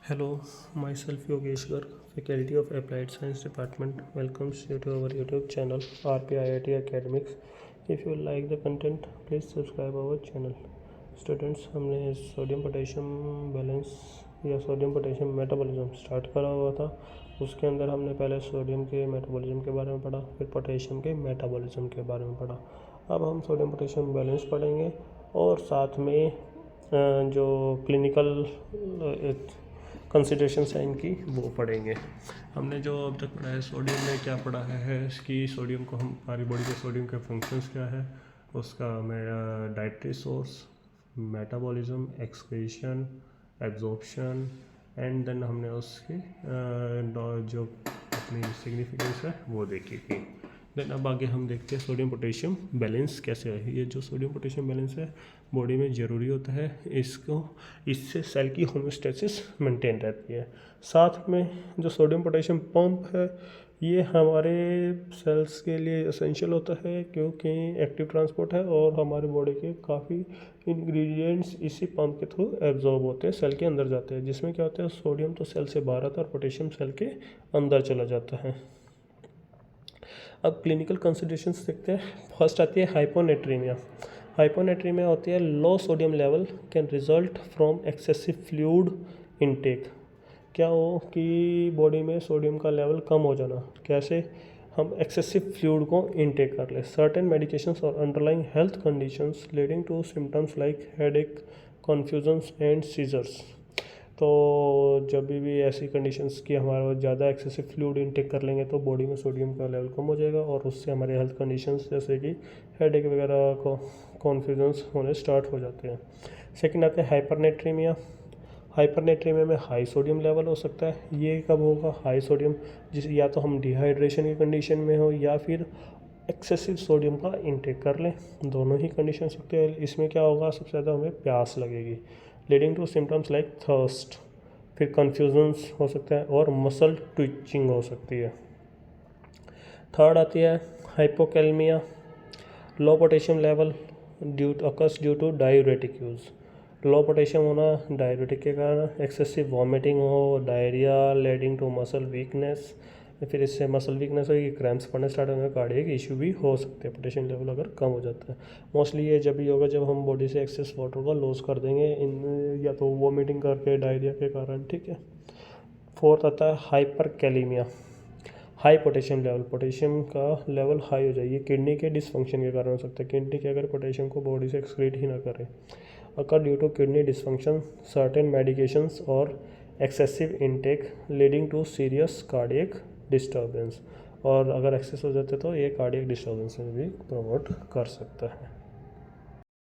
Hello, myself Yogesh Garg, Faculty of Applied Science Department, welcomes you to our YouTube channel RPIIT Academics. If you like the content, please subscribe our channel. Students, हमने sodium potassium balance या sodium potassium metabolism start करा हुआ था। उसके अंदर हमने पहले sodium के मेटाबॉलिज्म के बारे में पढ़ा, फिर पोटेशियम के मेटाबॉलिज्म के बारे में पढ़ा। अब हम सोडियम पोटेशियम बैलेंस पढ़ेंगे और साथ में जो क्लिनिकल कंसिडरेशंस हैं इनकी वो पढ़ेंगे। हमने जो अब तक पढ़ा है सोडियम में क्या पढ़ा है कि सोडियम को हम हमारी बॉडी के सोडियम के फंक्शंस क्या है, उसका dietary source, metabolism, excretion, absorption and then हमने उसकी जो अपनी सिग्निफिकेंस है वो देखी थी। देन अब आगे हम देखते हैं सोडियम पोटेशियम बैलेंस कैसे है। ये जो सोडियम पोटेशियम बैलेंस है बॉडी में ज़रूरी होता है, इससे सेल की होम्योस्टेसिस मेंटेन रहती है। साथ में जो सोडियम पोटेशियम पंप है ये हमारे सेल्स के लिए एसेंशियल होता है क्योंकि एक्टिव ट्रांसपोर्ट है और हमारे बॉडी के काफ़ी इंग्रेडिएंट्स इसी पंप के थ्रू एब्जॉर्ब होते हैं, सेल के अंदर जाते हैं, जिसमें क्या होता है सोडियम तो सेल से बाहर आता है और पोटेशियम सेल के अंदर चला जाता है। अब क्लिनिकल कंसिडरेशंस देखते हैं। फर्स्ट आती है हाइपोनेट्रीमिया। हाइपोनेट्रीमिया होती है low sodium level can result from excessive fluid intake. क्या हो कि बॉडी में सोडियम का लेवल कम हो जाना, कैसे हम एक्सेसिव फ्लूइड को इनटेक कर ले। सर्टेन मेडिकेशंस और underlying health conditions leading to symptoms like headache, confusions and seizures. तो जब भी ऐसी कंडीशंस की हमारा ज़्यादा एक्सेसिव फ्लूइड इनटेक कर लेंगे तो बॉडी में सोडियम का लेवल कम हो जाएगा और उससे हमारे हेल्थ कंडीशंस जैसे कि हेडेक वगैरह को कॉन्फ्यूजन्स होने स्टार्ट हो जाते हैं। सेकंड आता है हाइपरनेट्रीमिया। हाइपरनेट्रीमिया में हाई सोडियम लेवल हो सकता है। ये कब होगा हाई सोडियम, जिस या तो हम डिहाइड्रेशन की कंडीशन में हो या फिर एक्सेसिव सोडियम का इनटेक कर लें, दोनों ही कंडीशन सकते हैं। इसमें क्या होगा, सबसे ज़्यादा हमें प्यास लगेगी, leading to symptoms like thirst, फिर कन्फ्यूजन्स हो सकता है और मसल ट्विचिंग हो सकती है। थर्ड आती है hypokalaemia. Low potassium level due to diuretic use. Low potassium होना डायूरेटिक के कारण, एक्सेसिव वॉमिटिंग हो, diarrhoea leading to muscle weakness, फिर इससे मसल वीकनेस होगी, क्रैम्प्स पड़ने स्टार्ट होंगे, कार्डियक इशू भी हो सकते हैं पोटेशियम लेवल अगर कम हो जाता है। मोस्टली ये जब भी होगा जब हम बॉडी से एक्सेस वाटर का लॉस कर देंगे इन या तो वॉमिटिंग करके, डायरिया के कारण, ठीक है। फोर्थ आता है hyperkalaemia. High potassium level, potassium का लेवल हाई हो जाए, ये किडनी के डिसफंक्शन के कारण हो सकता है। किडनी के अगर पोटेशियम को बॉडी से एक्सक्रीट ही ना करे, occur due to kidney dysfunction, certain medications और excessive intake leading to serious cardiac disturbance. और अगर एक्सेस हो जाते तो ये कार्डियक डिस्टर्बेंस में भी प्रमोट कर सकता है।